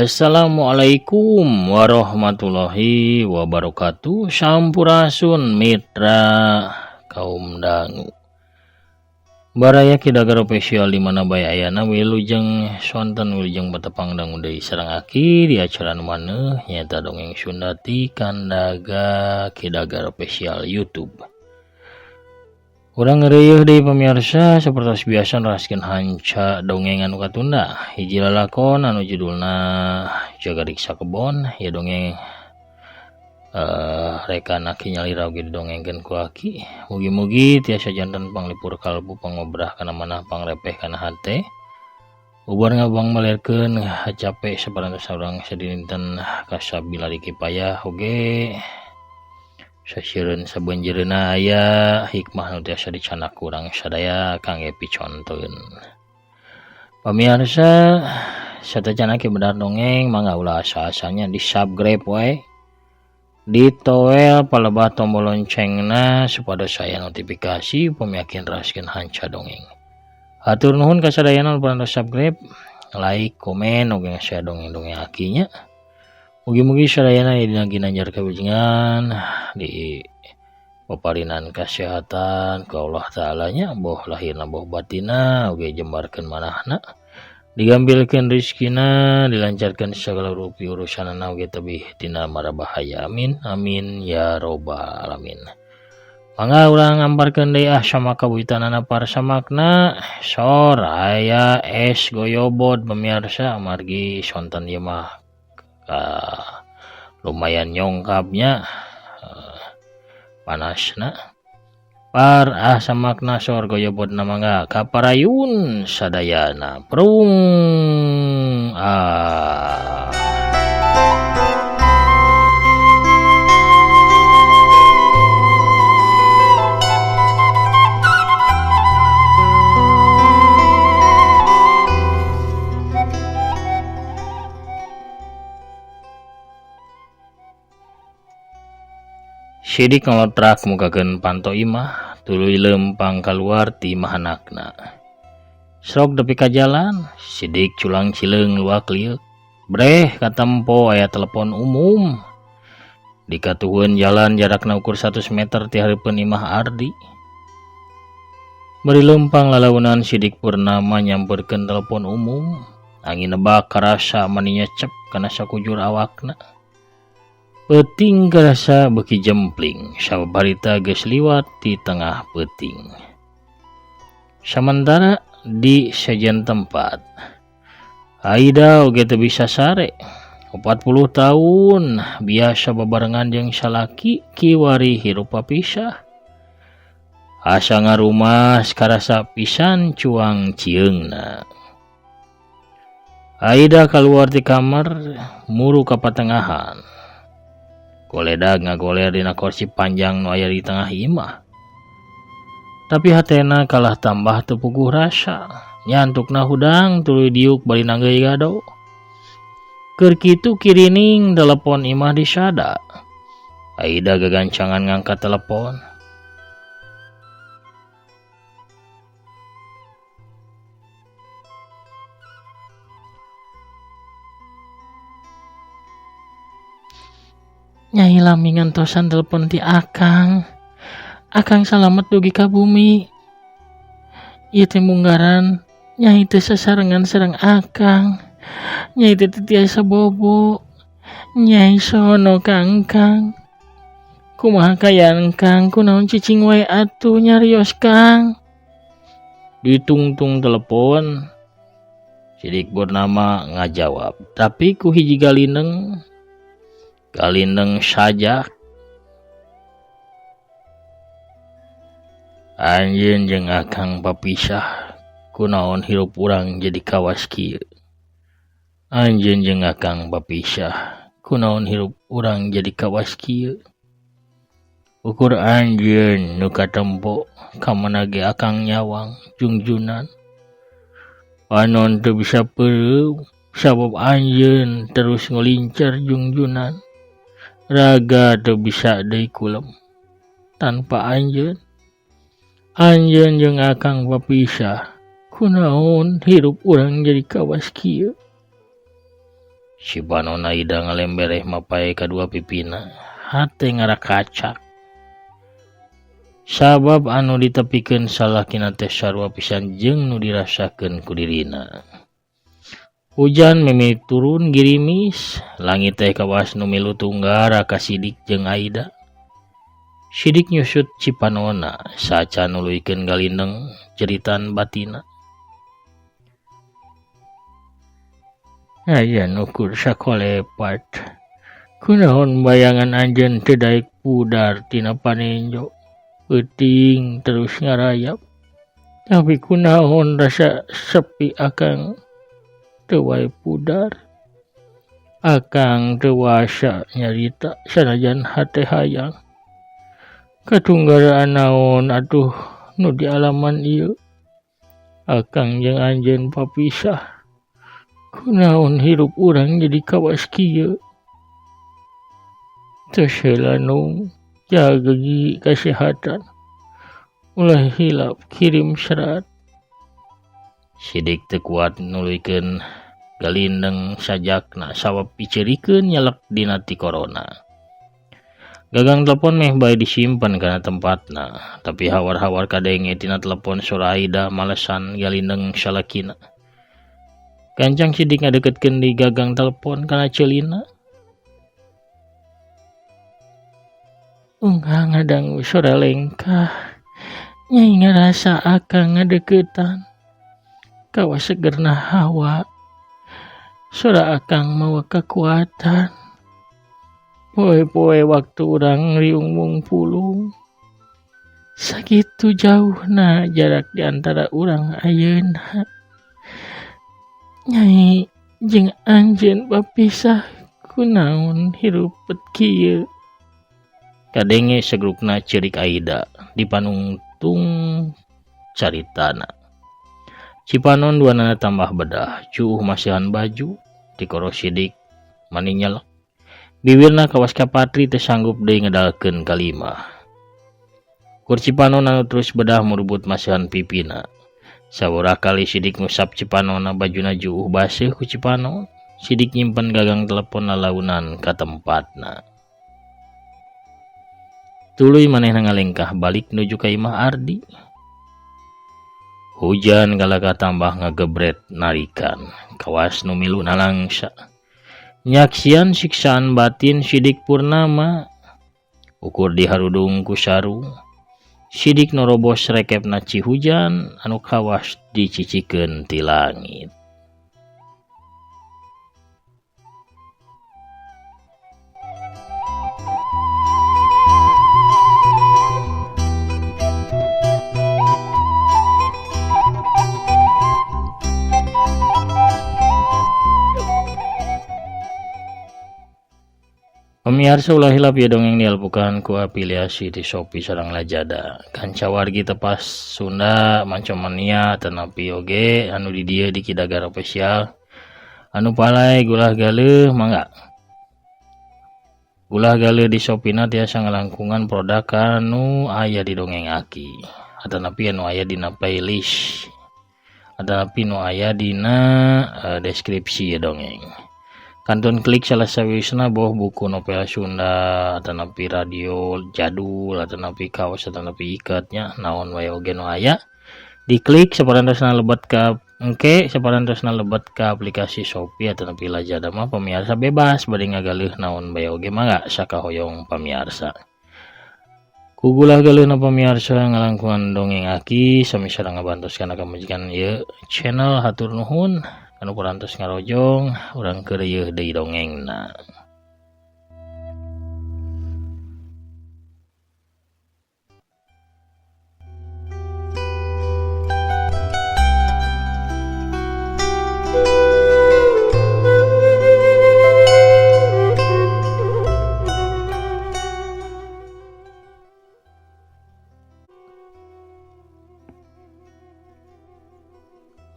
Assalamualaikum warahmatullahi wabarakatuh. Sampurasun mitra kaum dangu. Baraya kidagaro spesial di mana bae ayana wilujeng sonten wilujeng betepang dangu deui sareng aki di acara nu maneuh nyaeta dongeng Sunda ti Kandaga Kidagaro spesial YouTube. Urang ngeureuyeuh deui pamirsa sapertos biasa neraskeun hanca dongeng anu katunda. Hiji lalakon anu judulna Jagarik Sakebon, ya dongeng rekan aki nyalira oge didongengkeun ku aki. Mugi-mugi tiasa janten panglipur kalbu pangobrah kana manah pangrepeh kana hate. Ubar ngabang malerkeun hacape saparantos urang sadinten kasabila dikipayah oge sasieun sabanjeureuna aya hikmah nu tiasa dicanak urang sadaya kangge piconteun. Pamirsa satecan aki benar dongeng mangga ulah asa-asanya di subscribe wae, ditoel palebah tombol loncengna supaya saya notifikasi pamiakin raskeun hanca dongeng. Hatur nuhun ka sadayana nu parantos subscribe, like, komen oge ngasea dongeng-dongeng akinya. Mugi-mugi sadayana dina ginanjar kawijengan di paparinan kesehatan ku Allah Ta'ala nya boh lahirna boh batina oge jembarkeun manahna, digambilkeun rezekina, dilancarkeun segala rupi urusanna oge tebih tina mara bahaya. Amin amin ya robbal alamin. Mangga urang ngamparkeun deui samaka buitanana para samakna sor aya es goyobot pamirsa amargi sonten ieu mah lumayan nyongkapnya panasna par samakna sor goyobotna mangga kaparayun sadayana prung Sidik ngelotrak mukakeun panto imah tuluy lempang kaluar ti mahanakna. Srok depi ka jalan, sidik culang cileung luak liuk. Breh katempo aya telepon umum. Dikatuhun jalan jarakna ukur 100 meter ti hareupeun imah Ardi. Bari lempang lalaunan sidik purnama nyamperkeun telepon umum. Angin nebak karasa mani nyecep kana sakujur awakna. Peuting karasa beuki jempling, sabarita geus liwat di tengah peuting. Sementara di sajen tempat, Aida oge teu bisa sare. 40 tahun biasa babarengan jeung salaki kiwari hirup papisah. Asa ngarumas karasa pisan cuang cieungna. Aida kaluar ti kamar muru ka patengahan. Goledag ngagoler dina kursi panjang nu aya di tengah imah. Tapi hatena kalah tambah teu puguh rasa. Nyantukna hudang tuluy diuk bari nanggeui gado. Keur kitu kirining telepon imah disada. Aida gagancangan ngangkat telepon. Nyai lami ngantosan telepon ti Akang. Akang salamet dugi ka bumi. Ieu teh munggaran Nyai teh sasarengan sareng Akang. Nyai teh tiasa bobo. Nyai sono Kang. Kumaha kayaan Kang? Kunaon cicing wae atuh nyarios Kang? Ditungtung telepon. Sidik bernama ngajawab, tapi ku hiji galindeng saja. Anjeun jeung Akang papisah, kunaon hirup urang jadi kawas kieu. Anjeun jeung Akang papisah, kunaon hirup urang jadi kawas kieu. Ukur anjeun nu katempo kamana ge Akang nyawang jungjunan. Panon teu bisa peureuh sabab anjeun terus ngulincer jungjunan. Raga teu bisa deui kulem tanpa anjeun. Anjeun jeung Akang papisah, kunaon hirup urang jadi kawas kieu. Si panona ida ngalembereh mapai kadua pipina, hate ngarakacak. Sabab anu ditepikeun salakina teh sarua pisan jeung nu dirasakeun ku dirina. Hujan memi turun girimis, langit teh kawas nu milu tunggara ka Sidik jeung Aida. Sidik nyusut Cipanona, saca nuluykeun galindeng ceritan batina. Aya nukur sakolepat, kunaon bayangan anjeun teu daek pudar tina panenjo, euting terus ngarayap. Tapi kunaon rasa sepi akang teu wae pudar. Akang teu wasa nyarita sanajan hate hayang. Katunggaraan naon atuh nu di alaman ieu? Akang jeung anjeun papisah. Kunaon hirup urang jadi kawas kieu? Tos heula nu jaga gigi kasehatan. Ulah hilap kirim serat. Sidik teu kuat nuluykeun galindeng sajakna sabab piceurikeun nyelek dina ti corona. Gagang telepon meh bae disimpen kana tempatna, tapi hawar-hawar kadenge tina telepon surah Aida malesan galindeng salakina. Gancang Sidik ngadeketkeun di gagang telepon kana ceulina. Ungah ngadangu sora lengkah, nyai ngarasa akang ngadeketan. Kawas segerna hawa, sora akang mawa kekuatan. Poe-poe waktu urang riung mungpulung. Sakitu jauhna jarak di antara urang ayeuna. Nyai jeung anjeun bapisah kunaon hirupet kieu? Kadenge segrupna ceurik Aida di panungtung caritana. Cipanon duanana tambah bedah, cuuh masihan baju, dikoro Sidik mani nyelek. Bibirna kawas kapatri teu sanggup deui ngedalkeun kalimah. Kur Cipanon anu terus bedah murbut masihan pipina. Saurah kali Sidik ngusap Cipanonna bajuna juuh baseuh ku Cipanon. Sidik nyimpen gagang telepon lalaunan ka tempatna. Tuluy manehna ngalengkah balik nuju ka imah Ardi. Hujan galaka tambah ngagebret narikan, kawas nu milu nalangsa. Nyaksian siksaan batin Sidik Purnama, ukur diharudung ku saru. Sidik norobos rekepna Cihujan anu kawas dicicikeun ti langit. Pemirsa ulah hilap ya dongeng dialpukan ku afiliasi di Shopee sareng Lazada. Kanca wargi tepas Sunda Mancomania tanapi oge anu di dieu di Kidagar Official. Anu palai gulah galeuh mangga. Gulah galeuh di Shopee na tiasa ngalangkungan produk anu aya di dongeng aki. Atanapi anu aya dina playlist. Atanapi anu aya dina deskripsi ya dongeng. Kantun klik salah sawisna boh buku novel Sunda atanapi radio jadul atanapi kaos atanapi ikatnya naon wae oge nu aya diklik saparantosna lebet ka engke saparantosna lebet ka aplikasi Shopee atanapi Lazada mah pamirsa bebas bade ngagaleuh naon bae oge mangga sakahoyong pamirsa. Ku gulah galeuna pamirsa ngalangkungan dongeng aki sami sareng ngabantos kana kamajikan ieu channel hatur nuhun. Anu parantos ngarojong urang keur yeuh deui dongengna.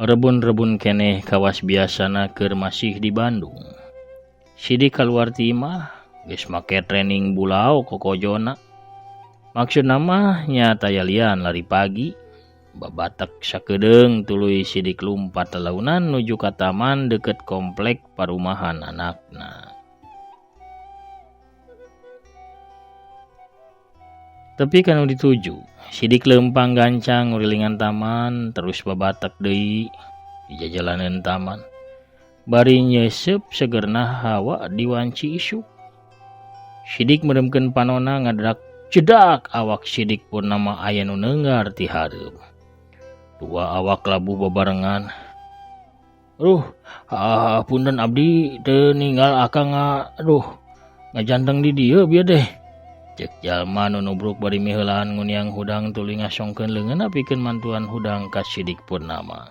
Rebun-rebun keneh kawas biasana keur masih di Bandung. Sidik kaluar ti imah geus make training bulau kokojona. Maksudna mah nya taya lian lari pagi. babatak sakedeung tuluy sidik lumpat lelaunan nuju ka taman deket komplek parumahan anakna. Tapi kanu dituju, sidik lempang gancang ngurilingan taman terus babatak deui di jajalaneun taman. Bari nyesep segerna hawa diwanci isuk. Sidik meremkeun panonna ngadadak cedak awak sidik Purnama aya nu neungar ti hareup. Dua awak labu babarengan. Punten abdi teu ninggal akang ngajanteng di dieu bieu deh. Cek jalma nu nubruk bari miheulaan nguniang hudang tuluy ngasongkeun leungeunna pikeun mantuan hudang ka sidik Purnama.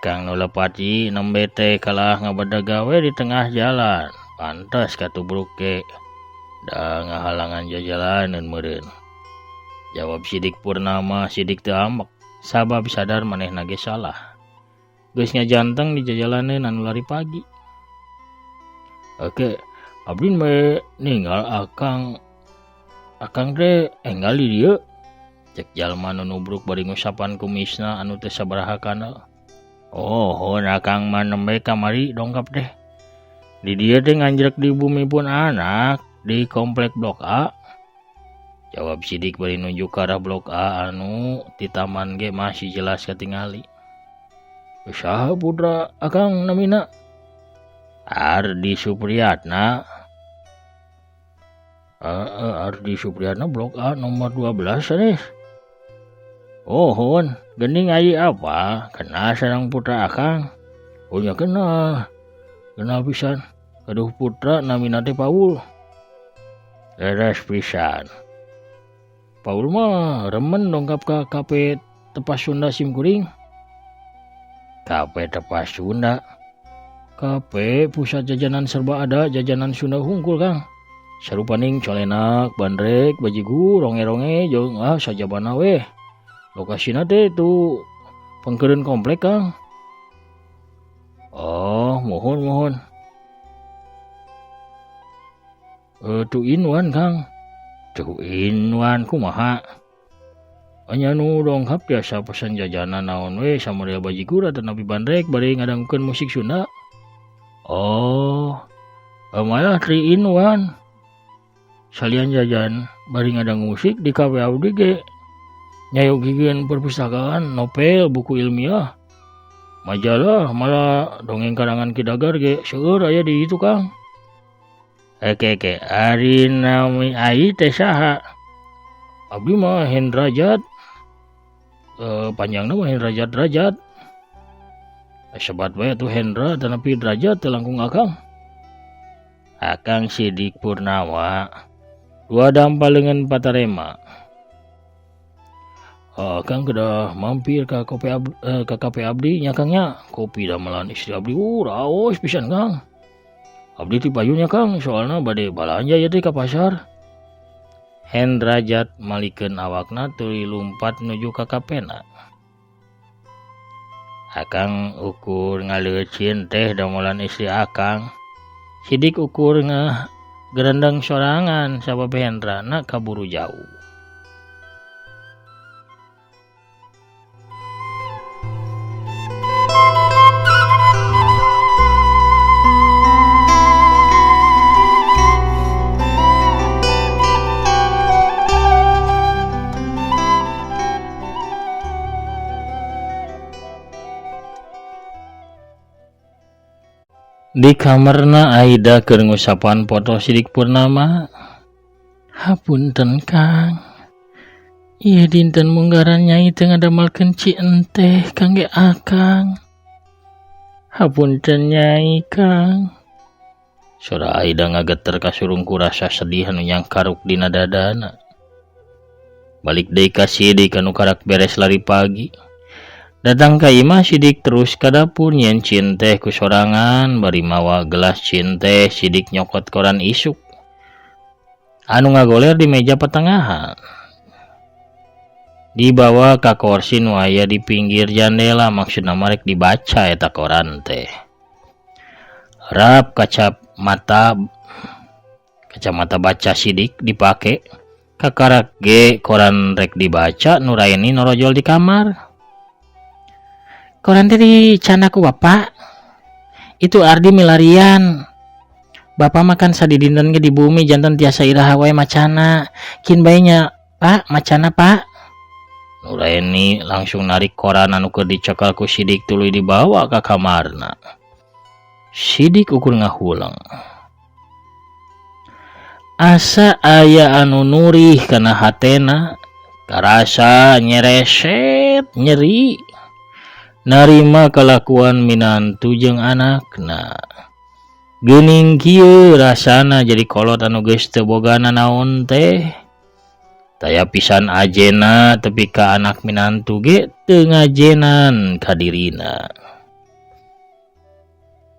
Kang nu lepati nembe teh kalah ngabadag gawe di tengah jalan. Pantes katubruk ke da ngahalangan jajalaneun meureun. Jawab sidik Purnama sidik teu ambek. Sabab sadar manehna ge salah. Geus ngajanteng di jajalaneun anu lari pagi. Oke, abdi mah ninggal akang teh enggal di dieu. Cek jalma nu nubruk bari ngusapan kumisna anu teu sabaraha kana. Akang mah nembe kamari dongkap deh. Di dieu teh nganjrek di bumi pun anak di komplek Blok A. Jawab sidik bari nuju ka arah Blok A anu ti taman ge masih jelas katingali. Saha putra akang namina? Ardi Supriyatna. Ardi Supriyatna Blok A nomor 12 sanes. Gening ayi apa? Kenal sareng putra akang? Nya kenal. Kenal pisan. Kaduh putra namina teh Paul. Leres pisan. Paul mah remen dongkap ka KP Tepas Sunda Simkuring. KP Tepas Sunda. KP pusat jajanan serba ada, jajanan Sunda hungkul Kang. Sarupaning colenak, bandrek, bajigur, ronge-ronge, jeung sajabana weh. Lokasina teh tu pengkeureun komplek Kang. Mohon. Tu inwan Kang. Tu inwan kumaha? Anya nu dongkap biasa pesan jajanan naon we samodel bajigur atau napi bandrek bari ngadangkeun musik Sunda. Malah 3 in 1. Salian jajan bari ngadang musik di kafe abdi ge. Nyayogikeun perpustakaan, novel, buku ilmiah, majalah, malah dongeng karangan Ki Dagar ge seueur aya di itu Kang. Oke, ari nami ai teh saha? Abdi mah Hendrajat. Panjangna mah Hendrajat. Sebat bae tuh Hendra tanapi derajat teu langkung akang. Akang sidik Purnama. 2 dampaleungeun patarema. Kang kedah mampir ka kafe abdi nya Kangnya. Kopi damelan istri abdi raos pisan Kang. Abdi ti payunnya Kang soalna bade balanja ya teh ka pasar. Hendrajat malikeun awakna tuluy lumpat nuju ka kafena. Akang ukur ngaleucin teh damelan istri akang. Sidik ukur gerendeng sorangan sabab Hendrana kaburu jauh. Di kamarna Aida keur ngusapan foto sidik Purnama. Hapunten Kang. Ieu dinten munggaran Nyai teu ngadamelkeun ci enteh kangge akang. Hapunten Nyai Kang. Sora Aida ngageter kasurungku rasa sedih anu nyangkaruk dina dadana. Balik deui ka sidik anu karak beres lari pagi. Datang ka imah sidik terus ka dapur nyen cin teh ku sorangan bari mawa gelas cin teh sidik nyokot koran isuk anu ngagoler di meja pertengahan. Dibawa ka kursi nu aya di pinggir jandela maksudna marek dibaca eta koran teh. Rap kacamata baca sidik dipake Kakarak ge koran rek dibaca Nuraini norojol di kamar. Koran tadi candaku bapak. Itu Ardi milarian. Bapak makan sadidinten ge di bumi jantan tiasa iraha wae macana. Kin bayinya pak macana pak. Nuraini langsung narik koran anu keur dicekal ku Sidik tuluy dibawa ka kamarna. Sidik ukur ngahulang. Asa aya anu nurih kana hatena, karasa nyereset nyeri. Narima kalakuan minantu jeung anakna. Geuning kieu rasana jadi kolot anu geus teu bogana naon teh. Taya pisan ajena tepi ka anak minantu ge teu ngajenan ka dirina.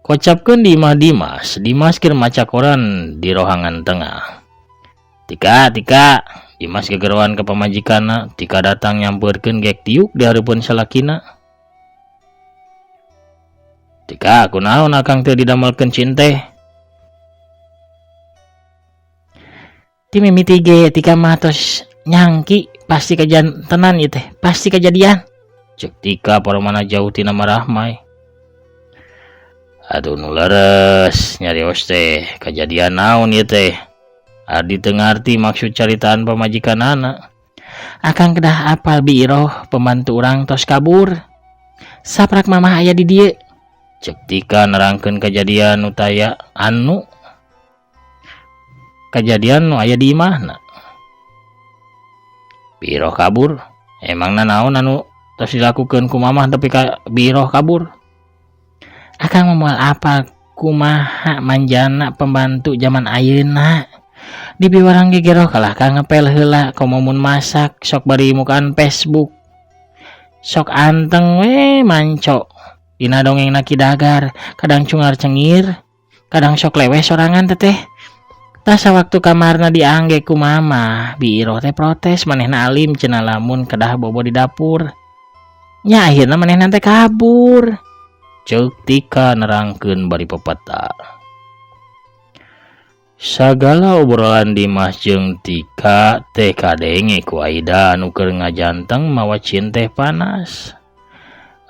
Kocapkeun di imah Dimas keur maca koran di rohangan tengah. Tika, Dimas gegerowan ke pamajikanna, tika datang nyampeurkeun gek tiuk di hareupeun salakina. Tika, kunaon akang teu didamelkeun cinteh? Ti mimiti ge tika mah tos nyangki pasti tenan ieu teh, pasti kejadian. Cek Tika paromana jauh tina marahmai. Aduh nu leres nyarios teh kejadian naon ieu teh. Ardi teu ngarti maksud caritaan pamajikanana. Akang kedah apal Biiroh pembantu urang tos kabur. Saprak mamah aya di dieu. Cek Tika nerangkeun kejadian nu taya kejadian nu aya di imahna. Biiroh kabur. Emangna naon anu tos dilakukeun ku mamah tapi ka Biiroh kabur? Akang moal apa kumaha manjana pembantu zaman ayeuna. Di biwarang gegero kalah ka ngepel heula komomun masak sok bari mukaan Facebook. Sok anteng we manco. Dina dongengna Ki Dagar, kadang cungar cengir, kadang sok leweh sorangan teteh. Tah sawaktu kamarna diangge ku mama, Biiroh teh protes manehna alim cenah lamun kedah bobo di dapur. Nya akhirna manehna teh kabur. Ceuk Tika nerangkeun bari pepeta. Sagala obrolan Dimas jeung Tika teh kadenge ku Aida anu keur ngajanteng mawa cinteh panas.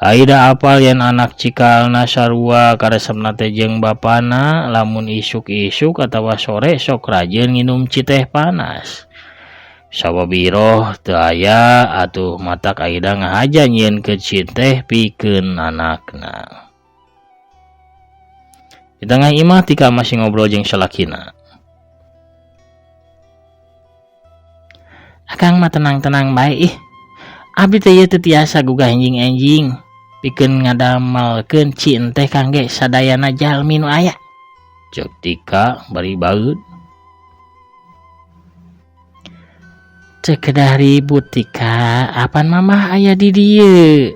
Aida apal yen anak cikalna sarua karesepna teh jeung bapana lamun isuk-isuk atawa sore sok rajin nginum citeh panas. Sabab Biiroh teu aya atuh matak Aida ngahaja nyieun ke citeh pikeun anakna. Di tengah imah Tika masih ngobrol jeung salakina. Akang mah tenang-tenang bae ih. Abdi teh ieu teu tiasa gugah enjing-enjing pikeun ngadamelkeun cinteh kangge sadayana jalmi nu aya. Ceuk Tika bari baeud. Teu kedah ribut Tika, apan mamah aya di dieu.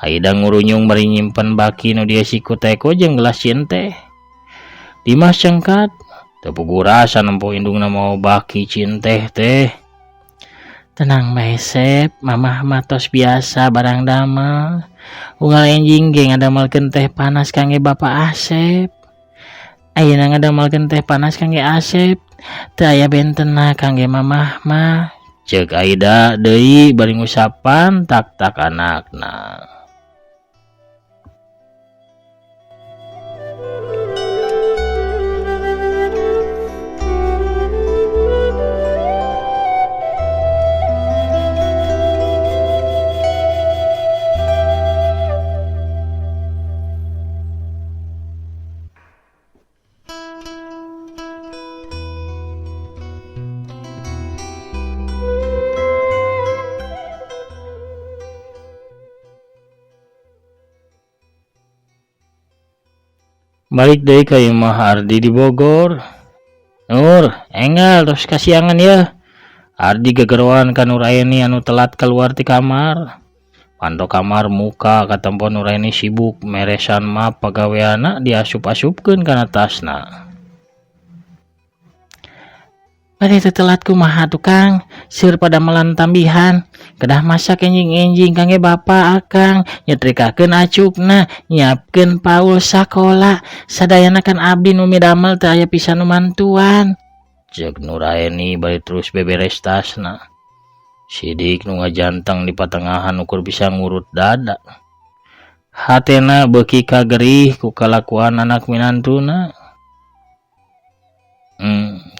Aida ngurunyung bari nyimpen baki nu dia siku teko jeung gelas cinteh. Dimas cengkat, teu pugurasa nempo indungna mau baki cinteh teh. Tenang bae Sep, mamah mah tos biasa barang damel. Unggal enjing ge ngadamelkeun teh panas kangge Bapak Asep. Ayeuna ngadamelkeun teh panas kangge Asep, teu aya bentenna kangge mamah mah. Ceuk Aida deui bari ngusapan tak-tak anakna. Balik deui ka imah Ardi di Bogor. Nur, enggal tos kasiangan ya. Ardi gegerowan ka Nuraini anu telat keluar ti kamar. Pando kamar muka katempo Nuraini sibuk meresan map pagaweana diasup-asupkeun kana tasna. Bade teu telat kumaha tukang, seueur pada melan tambihan. Kedah masak enjing-enjing kangge Bapak akang, nyetrikakeun acukna, nyiapkeun Paul sakola. Sadayana kan abdi nu midamel teu aya pisan nu mantuan. Cek Nuraini bari terus beberes tasna. Sidik nu ngajantang di patengahan ukur bisa ngurut dada. Hatena beuki kagerih ku kalakuan anak minantuna.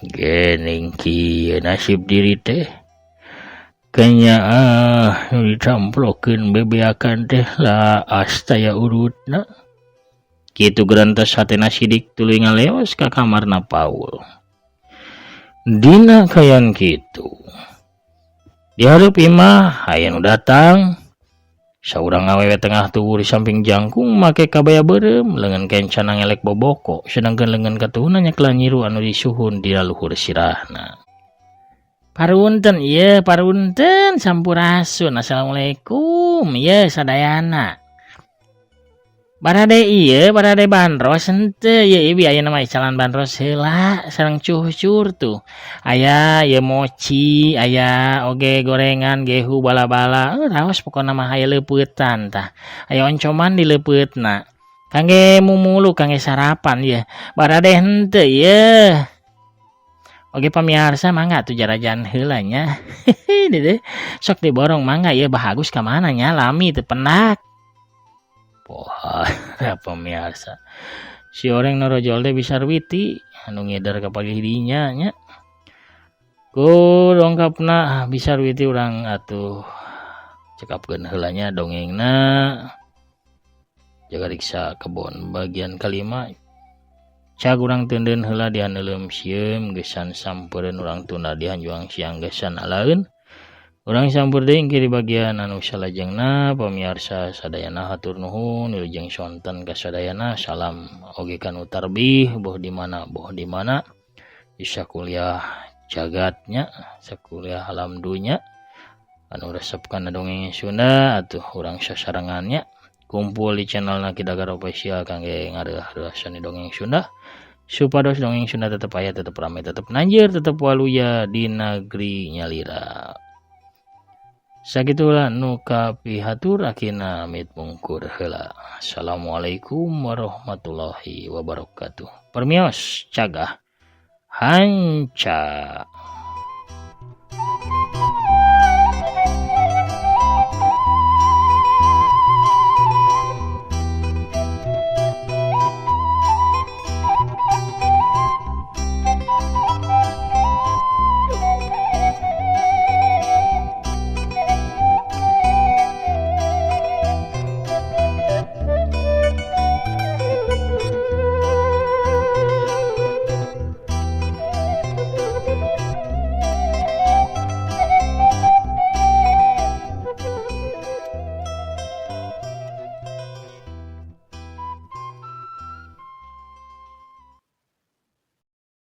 Gening kieu nasib diri teh. Kanya ditamplokeun bebeakan teh lah astaya urutna. Kitu gerantos hatena Sidik tuluy ngaleos ka kamarna Paul. Dina kayan kitu. Di hareup imah aya nu datang. Saurang awewe tengah tuwuh di samping jangkung make kabaya beureum leungeun kencana ngelek boboko sedangkeun leungeun katuhuna nyekla nyiru anu disuhun di luhur sirahna. Parunten ieu parunten sampurasun. Assalamualaikum ieu sadayana. Barade ieu barade bandros henteu ieu ibi aya nama calan bandros heula sareng cucur tuh. Aya ieu mochi, aya oge gorengan gehu bala-bala. Raos pokona mah aya leupeutan tah. Aya oncoman di leupeutna. Kangge mumulu kangge sarapan ieu. Barade henteu ieu. Oge pamiarsa mangga tuh jarajan heula nya. Dede sok diborong mangga ieu bahagus ka mana nya lami teu penak. Poha pemirsa si orang norojol teh bisa witi anu ngedar ka pagi dinya nya ku dongkapna bisa witi urang atuh cekapkeun heula nya dongengna jaga riksa kebon bagian kelima cag urang teuneun heula di haneulem sieum gesan sampeureun urang tuna di hanjuang siang gesan alaeun. Urang sampur deui engke di bagian anu salajengna pamirsa sadayana hatur nuhun wilujeng sonten ka sadayana salam oge kanu tarbih boh di mana bisa kuliah jagatnya sakuliah alam dunya anu resep kana dongeng Sunda atuh urang sasarengannya kumpul di channelna Kidagar Official kangge ngareureuh dongeng Sunda supados dongeng Sunda tetep aya tetep rame tetep nanjeur tetep waluya di negeri nyalira. Sagitulah nu kapihatur akina amit mungkur heula. Assalamualaikum warahmatullahi wabarakatuh. Permios cagah hanca.